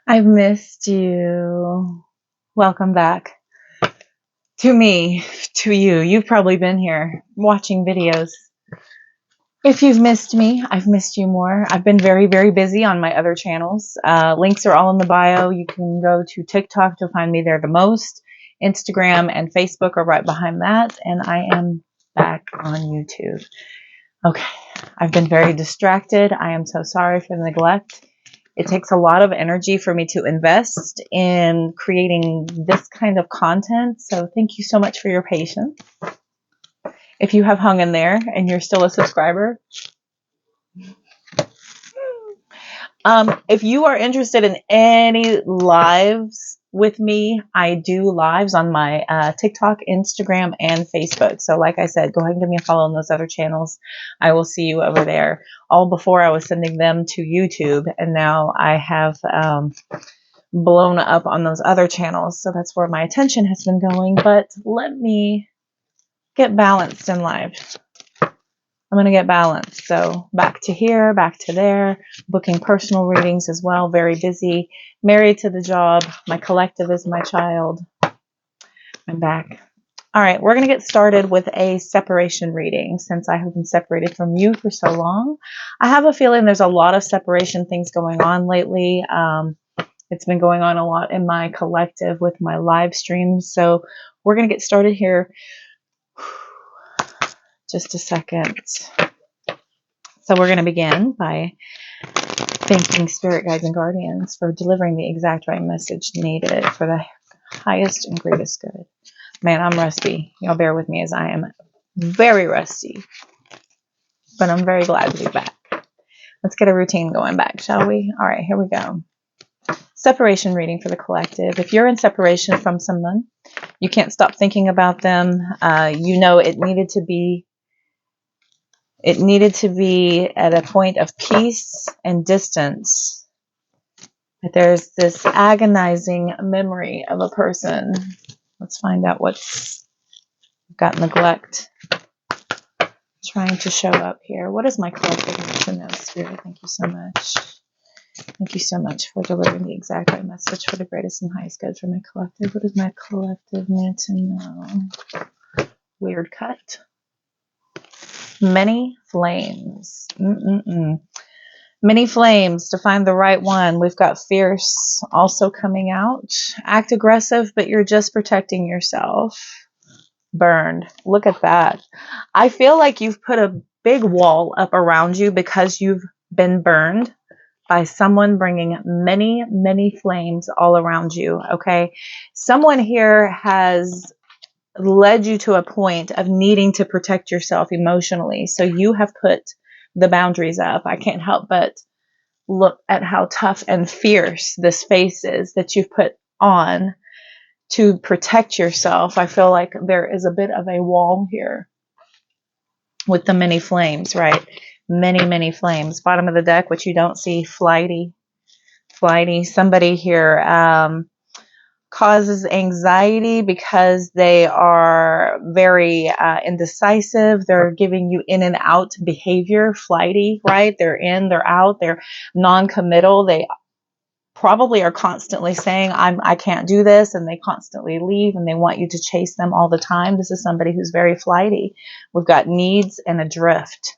I've missed you. Welcome back to me, to you. You've probably been here watching videos. If you've missed me, I've missed you more. I've been very, very busy on my other channels. Links are all in the bio. You can go to TikTok to find me there the most. Instagram and Facebook are right behind that. And I am back on YouTube. Okay, I've been very distracted. I am so sorry for the neglect. It takes a lot of energy for me to invest in creating this kind of content. So thank you so much for your patience. If you have hung in there and you're still a subscriber, if you are interested in any lives with me, I do lives on my TikTok, Instagram, and Facebook. So like I said, go ahead and give me a follow on those other channels. I will see you over there. All before I was sending them to YouTube, and now I have blown up on those other channels. So that's where my attention has been going. But let me get balanced in life. I'm going to get balanced. So back to here, back to there, booking personal readings as well. Very busy, married to the job. My collective is my child. I'm back. All right, we're going to get started with a separation reading since I have been separated from you for so long. I have a feeling there's a lot of separation things going on lately. It's been going on a lot in my collective with my live streams. So we're going to get started here. Just a second. So we're going to begin by thanking spirit guides and guardians for delivering the exact right message needed for the highest and greatest good. Man, I'm rusty. Y'all bear with me as I am very rusty. But I'm very glad to be back. Let's get a routine going back, shall we? All right, here we go. Separation reading for the collective. If you're in separation from someone, you can't stop thinking about them. You know it needed to be at a point of peace and distance. But there's this agonizing memory of a person. Let's find out what's got neglect trying to show up here. What is my collective need to know, Spirit? Thank you so much. Thank you so much for delivering the exact right message for the greatest and highest good for my collective. What does my collective need to know? Weird cut. Many flames. Many flames to find the right one. We've got fierce also coming out. Act aggressive, but you're just protecting yourself. Burned. Look at that. I feel like you've put a big wall up around you because you've been burned by someone bringing many, many flames all around you. Okay. Someone here has led you to a point of needing to protect yourself emotionally. So you have put the boundaries up. I can't help but look at how tough and fierce this face is that you've put on to protect yourself. I feel like there is a bit of a wall here with the many flames, right? Many, many flames. Bottom of the deck, which you don't see, flighty. Somebody here causes anxiety because they are very indecisive. They're giving you in and out behavior, flighty, right? They're in, they're out, they're non-committal. They probably are constantly saying, I can't do this, and they constantly leave, and they want you to chase them all the time. This is somebody who's very flighty. We've got needs and adrift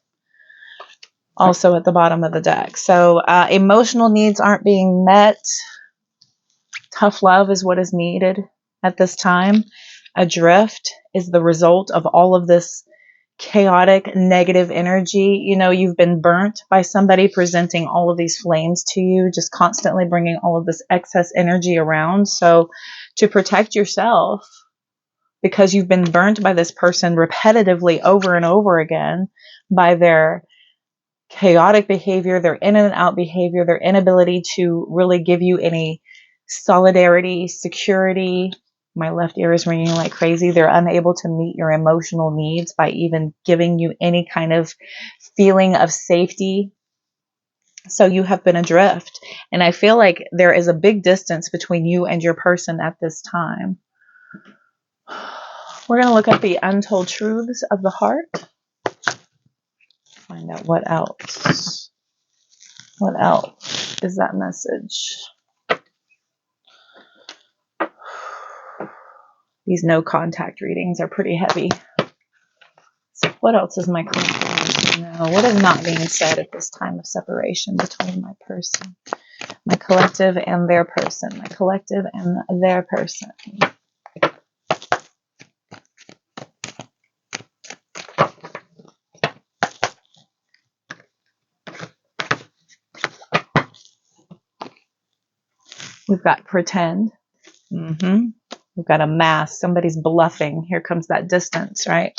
also at the bottom of the deck. So emotional needs aren't being met. Tough love is what is needed at this time. Adrift is the result of all of this chaotic, negative energy. You know, you've been burnt by somebody presenting all of these flames to you, just constantly bringing all of this excess energy around. So to protect yourself, because you've been burnt by this person repetitively over and over again by their chaotic behavior, their in and out behavior, their inability to really give you any solidarity, security. My left ear is ringing like crazy. They're unable to meet your emotional needs by even giving you any kind of feeling of safety. So you have been adrift. And I feel like there is a big distance between you and your person at this time. We're going to look at the untold truths of the heart. Find out what else. What else is that message? These no contact readings are pretty heavy. So what else is my collective need to know? What is not being said at this time of separation between my person, my collective and their person, my collective and their person? We've got pretend. We've got a mask. Somebody's bluffing. Here comes that distance, right?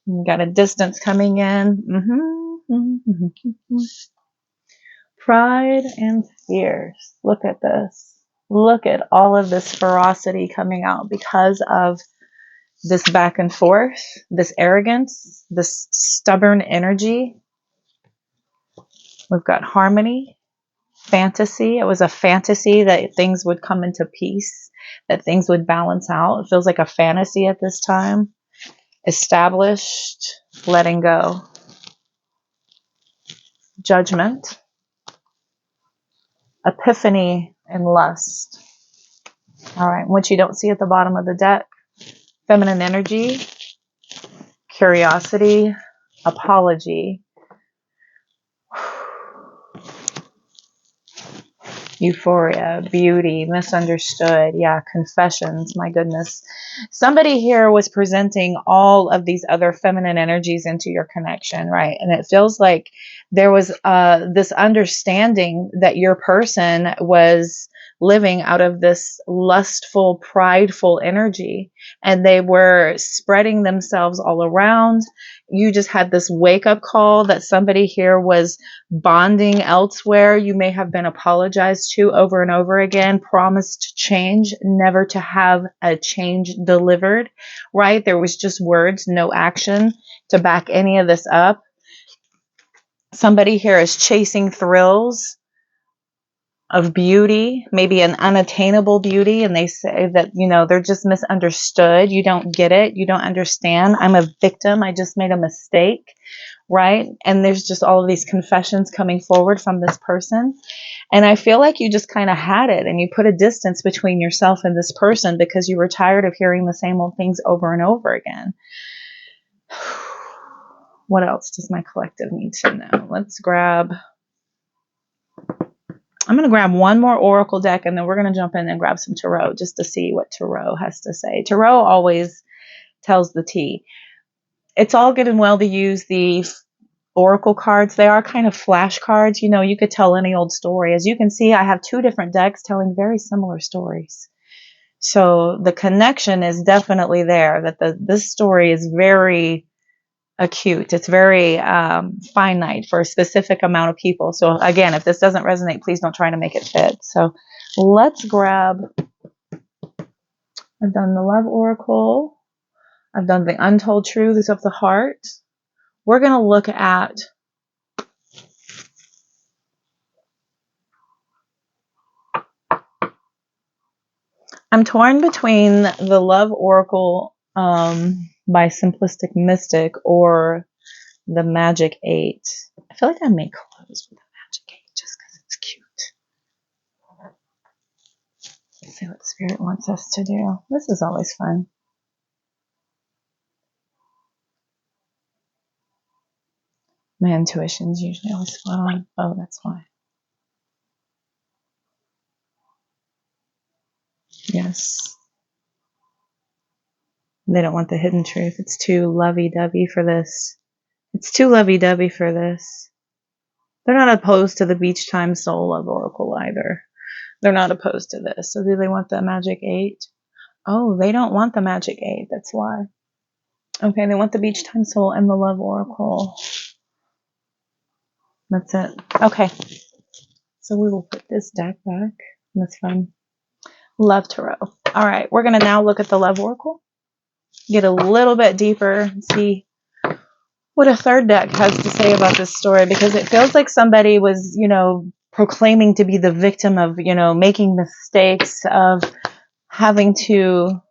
We've got a distance coming in. Pride and fierce. Look at this. Look at all of this ferocity coming out because of this back and forth, this arrogance, this stubborn energy. We've got harmony, fantasy. It was a fantasy that things would come into peace, that things would balance out. It feels like a fantasy at this time. Established, letting go. Judgment. Epiphany and lust. All right, what you don't see at the bottom of the deck. Feminine energy. Curiosity. Apology. Euphoria, beauty, misunderstood. Yeah, confessions. My goodness. Somebody here was presenting all of these other feminine energies into your connection, right? And it feels like there was this understanding that your person was living out of this lustful, prideful energy, and they were spreading themselves all around. You just had this wake-up call that somebody here was bonding elsewhere. You may have been apologized to over and over again, promised change, never to have a change delivered, right? There was just words, no action to back any of this up. Somebody here is chasing thrills of beauty, maybe an unattainable beauty, and they say that, you know, they're just misunderstood. You don't get it. You don't understand. I'm a victim. I just made a mistake, right? And there's just all of these confessions coming forward from this person. And I feel like you just kind of had it, and you put a distance between yourself and this person because you were tired of hearing the same old things over and over again. What else does my collective need to know? Let's grab... I'm going to grab one more Oracle deck, and then we're going to jump in and grab some Tarot just to see what Tarot has to say. Tarot always tells the tea. It's all good and well to use the Oracle cards. They are kind of flashcards. You know, you could tell any old story. As you can see, I have two different decks telling very similar stories. So the connection is definitely there, that this story is very acute. It's very finite for a specific amount of people. So again, if this doesn't resonate, please don't try to make it fit. So let's grab... I've done the Love Oracle. I've done the Untold Truths of the Heart. We're going to look at I'm torn between the Love Oracle by Simplistic Mystic or the Magic 8. I feel like I may close with the Magic 8 just because it's cute. Let's see what Spirit wants us to do. This is always fun. My intuition's usually always spot on. Oh, that's why. Yes. They don't want the hidden truth. It's too lovey-dovey for this. It's too lovey-dovey for this. They're not opposed to the Beach Time Soul Love Oracle either. They're not opposed to this. So do they want the Magic 8? Oh, they don't want the Magic 8. That's why. Okay, they want the Beach Time Soul and the Love Oracle. That's it. Okay. So we will put this deck back. That's fun. Love Tarot. All right, we're going to now look at the Love Oracle. Get a little bit deeper and see what a third deck has to say about this story, because it feels like somebody was, you know, proclaiming to be the victim of, you know, making mistakes, of having to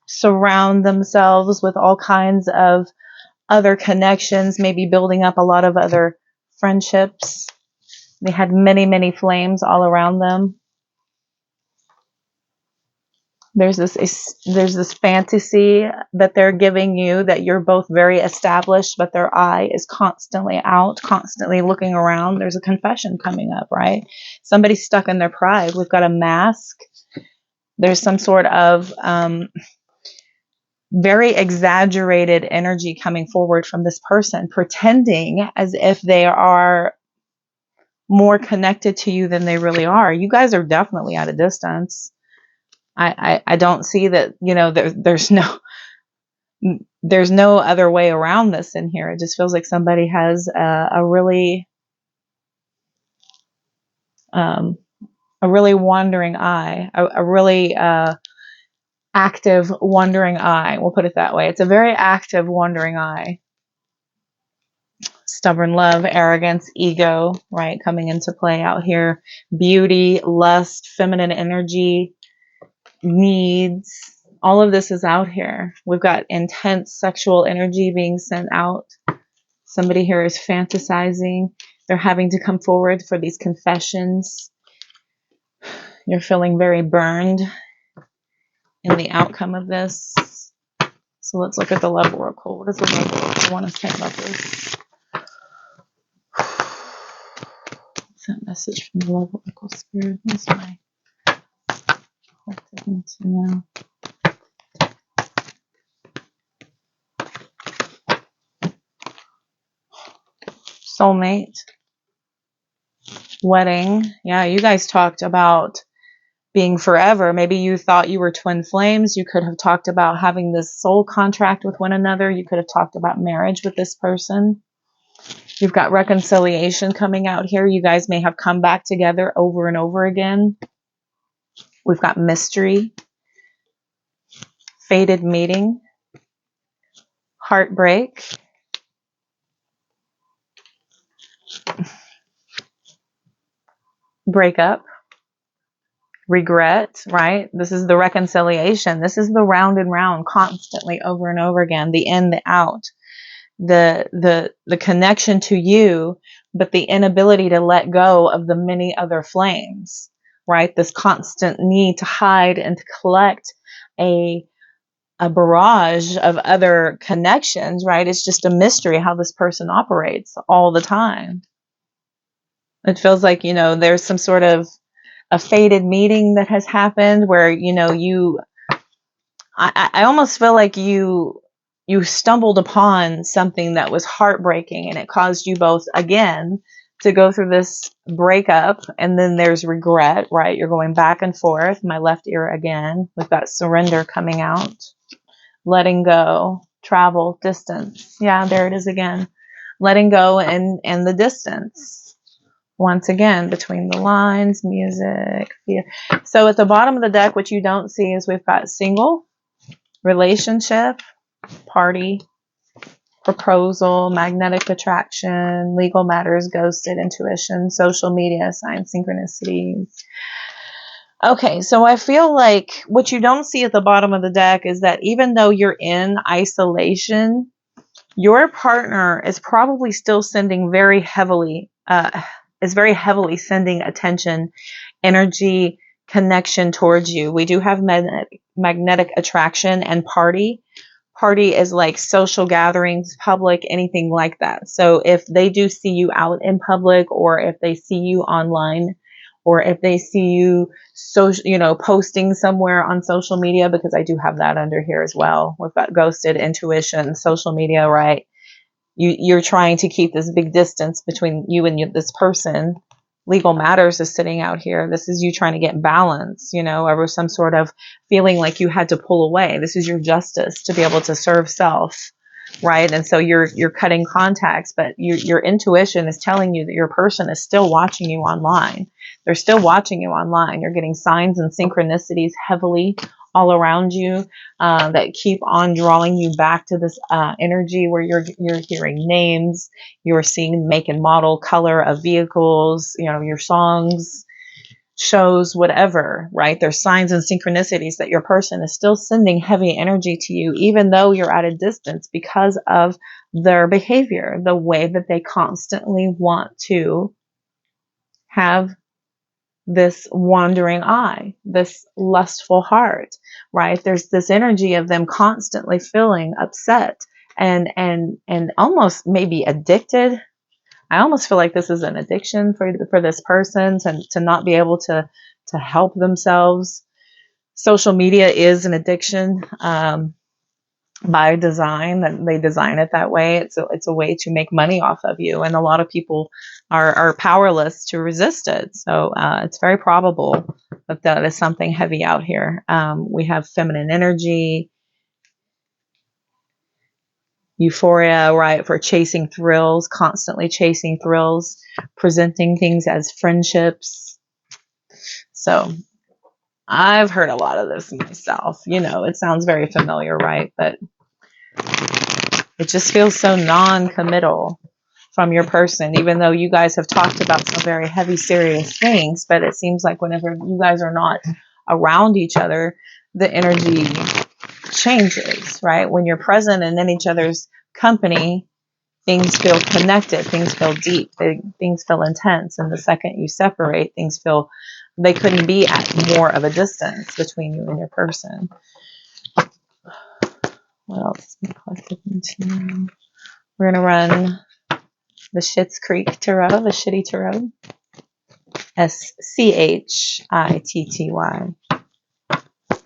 surround themselves with all kinds of other connections, maybe building up a lot of other friendships. They had many, many flames all around them. There's this fantasy that they're giving you that you're both very established, but their eye is constantly out, constantly looking around. There's a confession coming up, right? Somebody's stuck in their pride. We've got a mask. There's some sort of very exaggerated energy coming forward from this person, pretending as if they are more connected to you than they really are. You guys are definitely at a distance. I don't see that, you know, there's no other way around this in here. It just feels like somebody has a really wandering eye, a really active wandering eye. We'll put it that way. It's a very active wandering eye. Stubborn love, arrogance, ego, right, coming into play out here. Beauty, lust, feminine energy, needs, all of this is out here. We've got intense sexual energy being sent out. Somebody here is fantasizing. They're having to come forward for these confessions. You're feeling very burned in the outcome of this. So let's look at the love oracle. What does the love oracle want to say about this? What's that message from the love oracle spirit? What's my collective need to know? Soulmate, wedding. Yeah, you guys talked about being forever. Maybe you thought you were twin flames. You could have talked about having this soul contract with one another. You could have talked about marriage with this person. You've got reconciliation coming out here. You guys may have come back together over and over again. We've got mystery, fated meeting, heartbreak, breakup, regret, right? This is the reconciliation. This is the round and round, constantly over and over again, the in, the out, the connection to you, but the inability to let go of the many other flames, right? This constant need to hide and to collect a barrage of other connections, right? It's just a mystery how this person operates all the time. It feels like, you know, there's some sort of a fated meeting that has happened where, you know, I almost feel like you stumbled upon something that was heartbreaking and it caused you both, again, to go through this breakup. And then there's regret, right? You're going back and forth. My left ear again. We've got surrender coming out. Letting go, travel, distance. Yeah, there it is again. Letting go and the distance. Once again, between the lines, music. Yeah. So at the bottom of the deck, what you don't see is we've got single, relationship, party, proposal, magnetic attraction, legal matters, ghosted, intuition, social media, sign synchronicities. Okay, so I feel like what you don't see at the bottom of the deck is that even though you're in isolation, your partner is probably still sending very heavily sending attention, energy, connection towards you. We do have magnetic attraction and party. Party is like social gatherings, public, anything like that. So if they do see you out in public, or if they see you online, or if they see you posting somewhere on social media, because I do have that under here as well. We've got ghosted, intuition, social media, right? You're trying to keep this big distance between you and this person. Legal matters is sitting out here. This is you trying to get balance, over some sort of feeling like you had to pull away. This is your justice to be able to serve self, right? And so you're cutting contacts, but your intuition is telling you that your person is still watching you online. They're still watching you online. You're getting signs and synchronicities heavily all around you that keep on drawing you back to this energy where you're hearing names, you're seeing make and model, color of vehicles, your songs, shows, whatever, right? There's signs and synchronicities that your person is still sending heavy energy to you, even though you're at a distance, because of their behavior, the way that they constantly want to have this wandering eye, this lustful heart, right? There's this energy of them constantly feeling upset and almost maybe addicted. I almost feel like this is an addiction for this person to not be able to help themselves. Social media is an addiction. By design, that they design it that way. It's a way to make money off of you, and a lot of people are powerless to resist it. So it's very probable that is something heavy out here. We have feminine energy, euphoria, right, for chasing thrills, constantly chasing thrills, presenting things as friendships. So I've heard a lot of this myself. It sounds very familiar, right? But it just feels so non-committal from your person, even though you guys have talked about some very heavy, serious things. But it seems like whenever you guys are not around each other, the energy changes, right? When you're present and in each other's company, things feel connected, things feel deep, things feel intense. And the second you separate, things feel they couldn't be at more of a distance between you and your person. What else? We're going to run the Schitt's Creek Tarot, the Shitty Tarot. SCHITTY.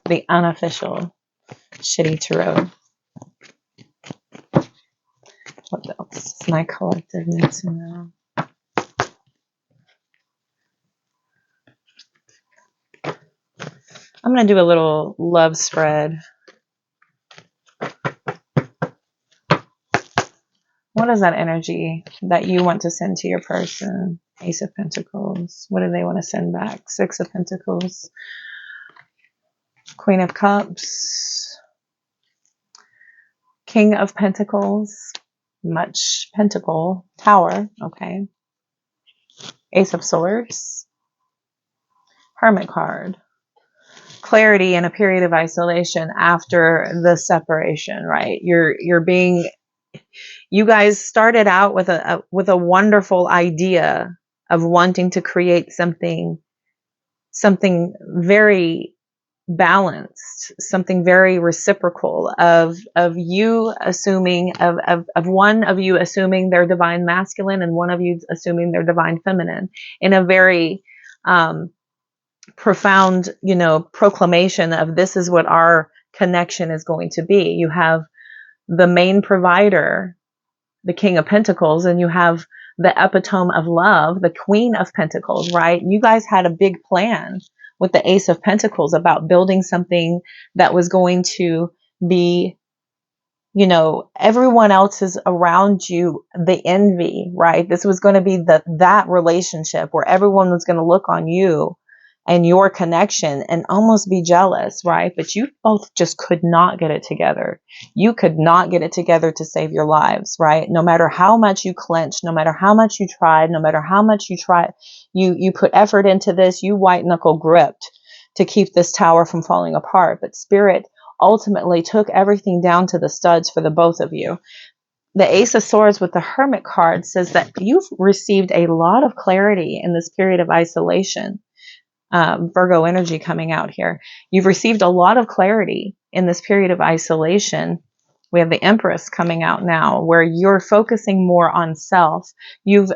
The unofficial Shitty Tarot. What else does my collective need to know? I'm going to do a little love spread. What is that energy that you want to send to your person? Ace of Pentacles. What do they want to send back? Six of Pentacles. Queen of Cups. King of Pentacles. Much pentacle. Tower. Okay. Ace of Swords. Hermit card. Clarity in a period of isolation after the separation, right? You guys started out with a wonderful idea of wanting to create something very balanced, something very reciprocal of you assuming of one of you assuming their divine masculine and one of you assuming their divine feminine in a very profound, proclamation of this is what our connection is going to be. You have the main provider, the King of Pentacles, and you have the epitome of love, the Queen of Pentacles, right? You guys had a big plan with the Ace of Pentacles about building something that was going to be, everyone else is around you, the envy, right? This was going to be that relationship where everyone was going to look on you and your connection and almost be jealous, right? But you both just could not get it together. You could not get it together to save your lives, right? No matter how much you clenched, no matter how much you tried, no matter how much you tried, you put effort into this, you white knuckle gripped to keep this tower from falling apart. But Spirit ultimately took everything down to the studs for the both of you. The Ace of Swords with the Hermit card says that you've received a lot of clarity in this period of isolation. Virgo energy coming out here. You've received a lot of clarity in this period of isolation. We have the Empress coming out now, where you're focusing more on self. You've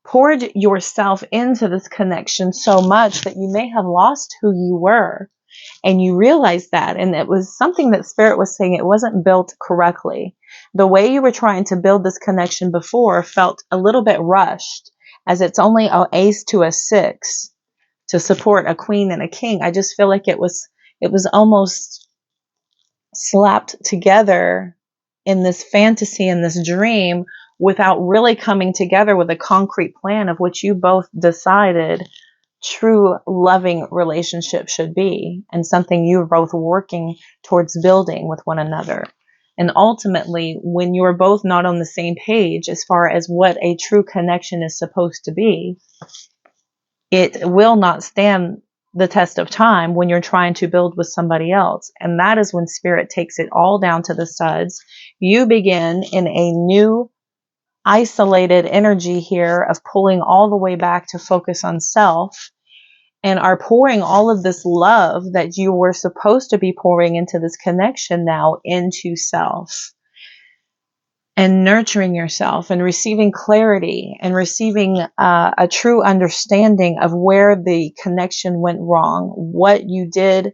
poured yourself into this connection so much that you may have lost who you were. And you realize that. And it was something that Spirit was saying it wasn't built correctly. The way you were trying to build this connection before felt a little bit rushed, as it's only an ace to a 6. To support a queen and a king. I just feel like it was almost slapped together in this fantasy and this dream without really coming together with a concrete plan of what you both decided true loving relationship should be, and something you're both working towards building with one another. And ultimately, when you're both not on the same page as far as what a true connection is supposed to be, it will not stand the test of time when you're trying to build with somebody else. And that is when Spirit takes it all down to the studs. You begin in a new isolated energy here of pulling all the way back to focus on self and are pouring all of this love that you were supposed to be pouring into this connection now into self, and nurturing yourself and receiving clarity and receiving a true understanding of where the connection went wrong, what you did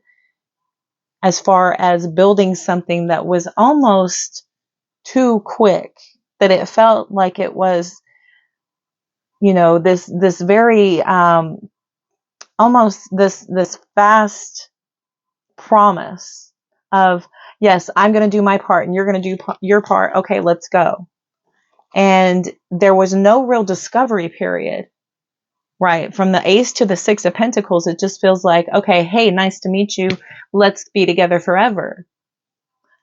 as far as building something that was almost too quick, that it felt like it was, you know, this very almost this fast promise of, yes, I'm going to do my part and you're going to do your part. Okay, let's go. And there was no real discovery period, right? From the Ace to the Six of Pentacles, it just feels like, okay, hey, nice to meet you. Let's be together forever.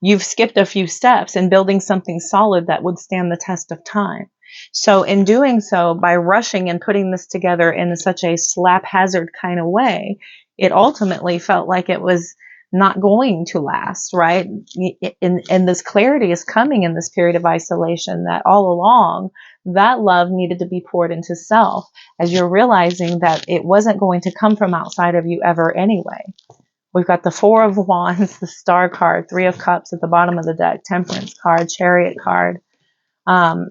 You've skipped a few steps in building something solid that would stand the test of time. So in doing so, by rushing and putting this together in such a slap hazard kind of way, it ultimately felt like it was not going to last, right? And this clarity is coming in this period of isolation, that all along that love needed to be poured into self, as you're realizing that it wasn't going to come from outside of you ever anyway. We've got the Four of Wands, the Star card, Three of Cups at the bottom of the deck, Temperance card, Chariot card,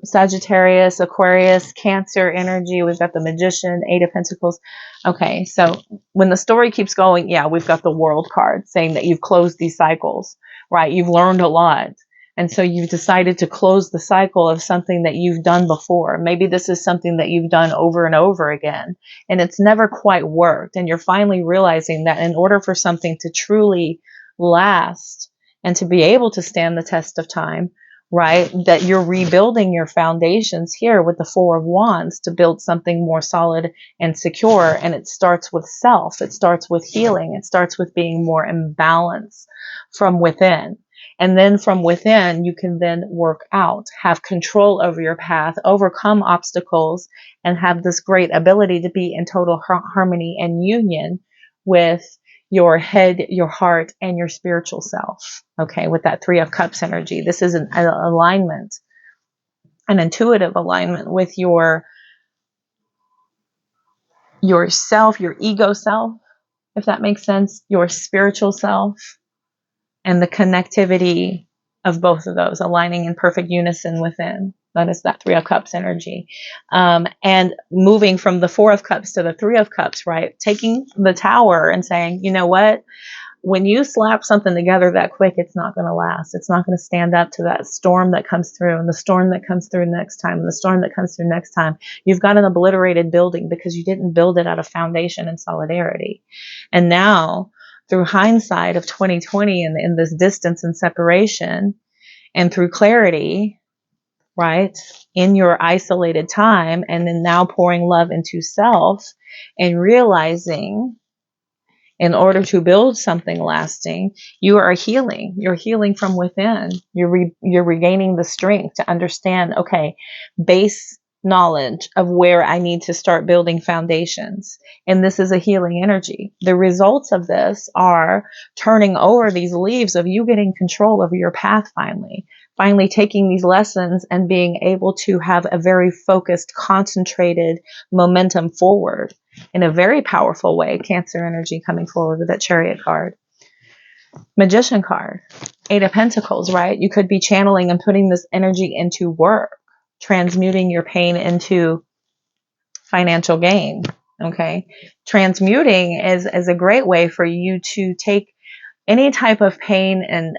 Sagittarius, Aquarius, Cancer energy. We've got the Magician, Eight of Pentacles. Okay, so when the story keeps going, yeah, we've got the World card saying that you've closed these cycles, right? You've learned a lot. And so you've decided to close the cycle of something that you've done before. Maybe this is something that you've done over and over again, and it's never quite worked. And you're finally realizing that in order for something to truly last and to be able to stand the test of time, right, that you're rebuilding your foundations here with the Four of Wands to build something more solid and secure. And it starts with self. It starts with healing. It starts with being more in balance from within. And then from within, you can then work out, have control over your path, overcome obstacles, and have this great ability to be in total harmony and union with your head, your heart, and your spiritual self. Okay, with that Three of Cups energy. This is an alignment, an intuitive alignment with your self, your ego self, if that makes sense, your spiritual self, and the connectivity of both of those aligning in perfect unison within. That is that Three of Cups energy. And moving from the Four of Cups to the Three of Cups, right? Taking the Tower and saying, you know what? When you slap something together that quick, it's not going to last. It's not going to stand up to that storm that comes through, and the storm that comes through next time, and the storm that comes through next time. You've got an obliterated building because you didn't build it out of foundation and solidarity. And now, through hindsight of 2020 and in this distance and separation, and through clarity, right, in your isolated time, and then now pouring love into self and realizing, in order to build something lasting, you are healing. You're healing from within. You're regaining the strength to understand, okay, base knowledge of where I need to start building foundations. And this is a healing energy. The results of this are turning over these leaves of you getting control over your path finally taking these lessons and being able to have a very focused, concentrated momentum forward in a very powerful way. Cancer energy coming forward with that Chariot card. Magician card, Eight of Pentacles, right? You could be channeling and putting this energy into work, transmuting your pain into financial gain. Okay. Transmuting is a great way for you to take any type of pain and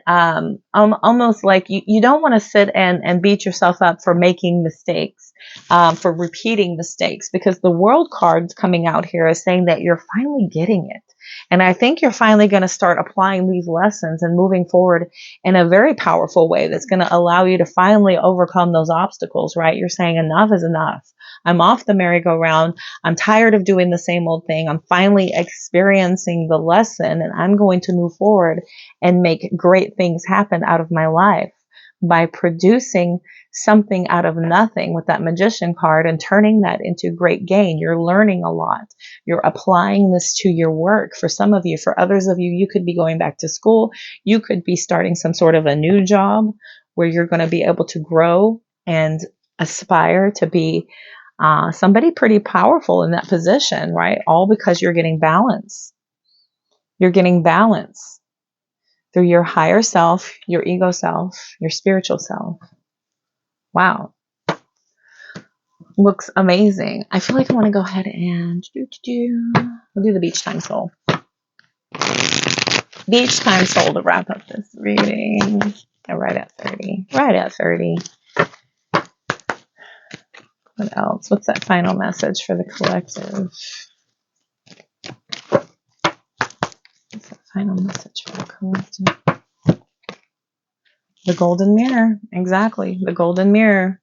almost like you don't want to sit and beat yourself up for making mistakes, for repeating mistakes, because the World card coming out here is saying that you're finally getting it. And I think you're finally going to start applying these lessons and moving forward in a very powerful way that's going to allow you to finally overcome those obstacles, right? You're saying enough is enough. I'm off the merry-go-round. I'm tired of doing the same old thing. I'm finally experiencing the lesson, and I'm going to move forward and make great things happen out of my life by producing something out of nothing with that Magician card and turning that into great gain. You're learning a lot. You're applying this to your work. For some of you, for others of you, you could be going back to school. You could be starting some sort of a new job where you're going to be able to grow and aspire to be Somebody pretty powerful in that position, right? All because you're getting balance. You're getting balance through your higher self, your ego self, your spiritual self. Wow. Looks amazing. I feel like I want to go ahead and we'll do the beach time soul. Beach time soul to wrap up this reading. Right at 30. Right at 30. What else? What's that final message for the collective? What's that final message for the collective? The golden mirror. Exactly. The golden mirror.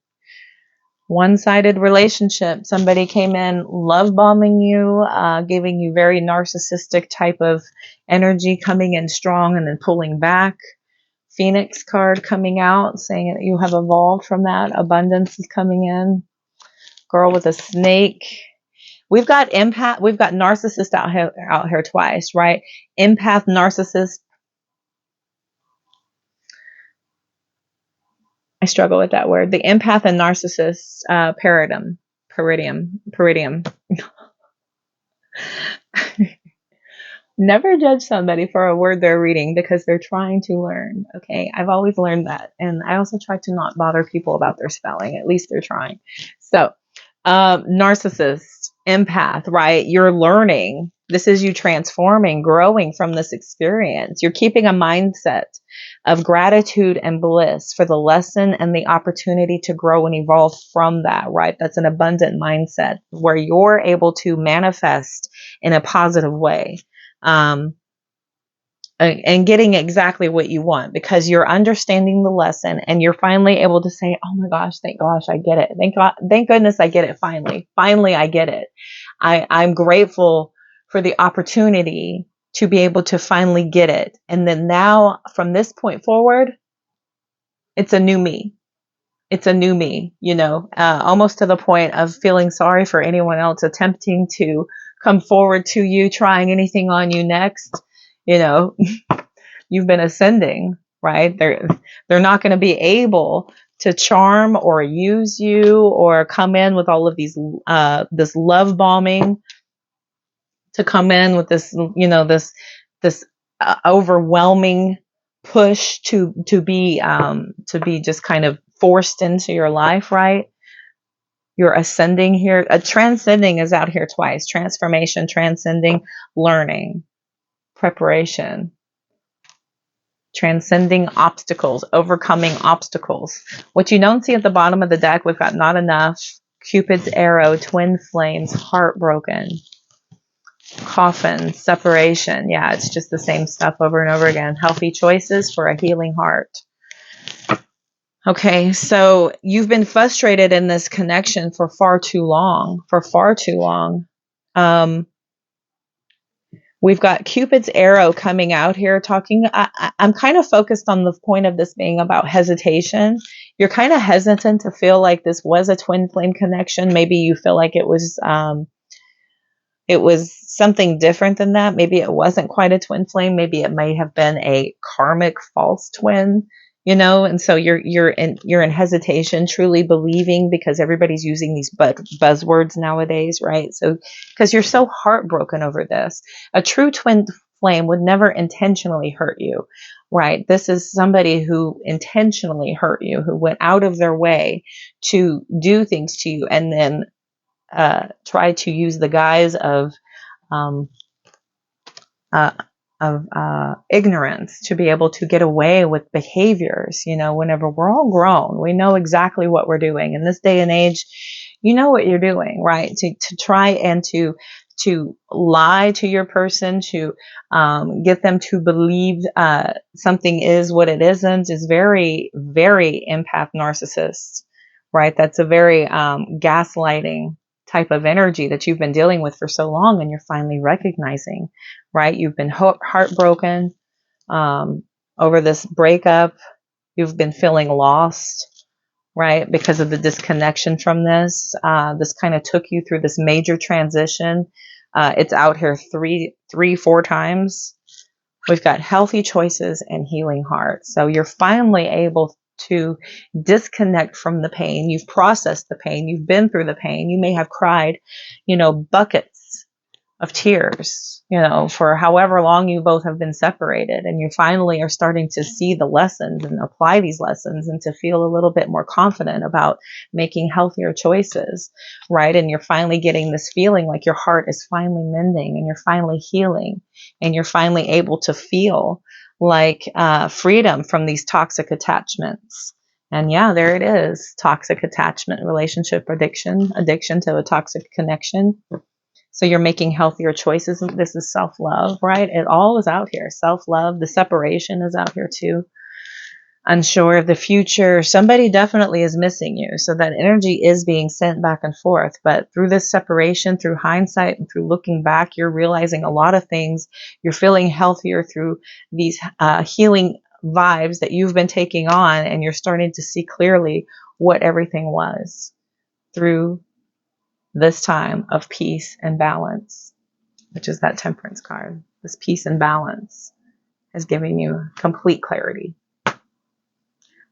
One-sided relationship. Somebody came in love bombing you, giving you very narcissistic type of energy, coming in strong and then pulling back. Phoenix card coming out saying that you have evolved from that. Abundance is coming in. Girl with a snake. We've got empath. We've got narcissist out here twice, right? Empath, narcissist. I struggle with that word. The empath and narcissist peridium. Never judge somebody for a word they're reading because they're trying to learn. Okay, I've always learned that, and I also try to not bother people about their spelling. At least they're trying. So, narcissist, empath, right? You're learning. This is you transforming, growing from this experience. You're keeping a mindset of gratitude and bliss for the lesson and the opportunity to grow and evolve from that, right? That's an abundant mindset where you're able to manifest in a positive way. And getting exactly what you want because you're understanding the lesson and you're finally able to say, oh my gosh, thank gosh, I get it. Thank goodness I get it finally. Finally, I get it. I'm grateful for the opportunity to be able to finally get it. And then now from this point forward, it's a new me. It's a new me, almost to the point of feeling sorry for anyone else attempting to come forward to you, trying anything on you next. You've been ascending, right? They're not going to be able to charm or use you or come in with all of these, this love bombing, to come in with this, this overwhelming push to be just kind of forced into your life, right? You're ascending here. Transcending is out here twice. Transformation, transcending, learning, preparation, transcending obstacles, overcoming obstacles. What you don't see at the bottom of the deck, we've got not enough, Cupid's arrow, twin flames, heartbroken, coffin, separation. Yeah, it's just the same stuff over and over again. Healthy choices for a healing heart. Okay, so you've been frustrated in this connection for far too long. We've got Cupid's arrow coming out here talking. I'm kind of focused on the point of this being about hesitation. You're kind of hesitant to feel like this was a twin flame connection. Maybe you feel like it was something different than that. Maybe it wasn't quite a twin flame. Maybe it may have been a karmic false twin. And so you're in hesitation, truly believing, because everybody's using these buzzwords nowadays, right? So, because you're so heartbroken over this, a true twin flame would never intentionally hurt you, right? This is somebody who intentionally hurt you, who went out of their way to do things to you, and then try to use the guise of ignorance to be able to get away with behaviors. Whenever we're all grown, we know exactly what we're doing. In this day and age, you know what you're doing, right? To try and to lie to your person, to get them to believe something is what it isn't, is very, very empath narcissist, right? That's a very gaslighting type of energy that you've been dealing with for so long, and you're finally recognizing, right? You've been heartbroken over this breakup. You've been feeling lost, right? Because of the disconnection from this. This kind of took you through this major transition. It's out here 4 times. We've got healthy choices and healing heart. So you're finally able to disconnect from the pain. You've processed the pain. You've been through the pain. You may have cried, you know, buckets of tears, you know, for however long you both have been separated, and you finally are starting to see the lessons and apply these lessons and to feel a little bit more confident about making healthier choices, right? And you're finally getting this feeling like your heart is finally mending and you're finally healing and you're finally able to feel like freedom from these toxic attachments. And yeah, there it is. Toxic attachment, relationship addiction to a toxic connection. So you're making healthier choices. This is self-love, right? It all is out here. Self-love, the separation is out here too. Unsure of the future. Somebody definitely is missing you. So that energy is being sent back and forth. But through this separation, through hindsight, and through looking back, you're realizing a lot of things. You're feeling healthier through these healing vibes that you've been taking on. And you're starting to see clearly what everything was through this time of peace and balance, which is that Temperance card. This peace and balance is giving you complete clarity.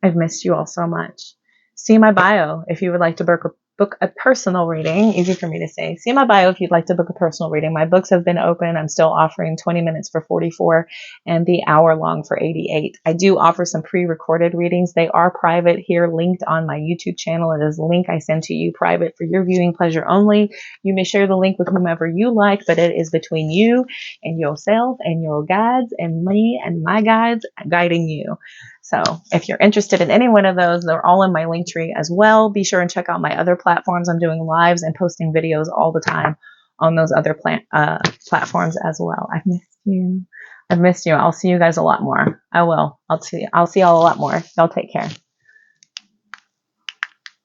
I've missed you all so much. See my bio if you would like to book a personal reading. Easy for me to say. See my bio if you'd like to book a personal reading. My books have been open. I'm still offering 20 minutes for $44 and the hour long for $88. I do offer some pre-recorded readings. They are private here, linked on my YouTube channel. It is a link I send to you private for your viewing pleasure only. You may share the link with whomever you like, but it is between you and yourself and your guides and me and my guides guiding you. So if you're interested in any one of those, they're all in my link tree as well. Be sure and check out my other platforms. I'm doing lives and posting videos all the time on those other platforms as well. I've missed you. I've missed you. I'll see you guys a lot more. I will. I'll see y'all a lot more. Y'all take care.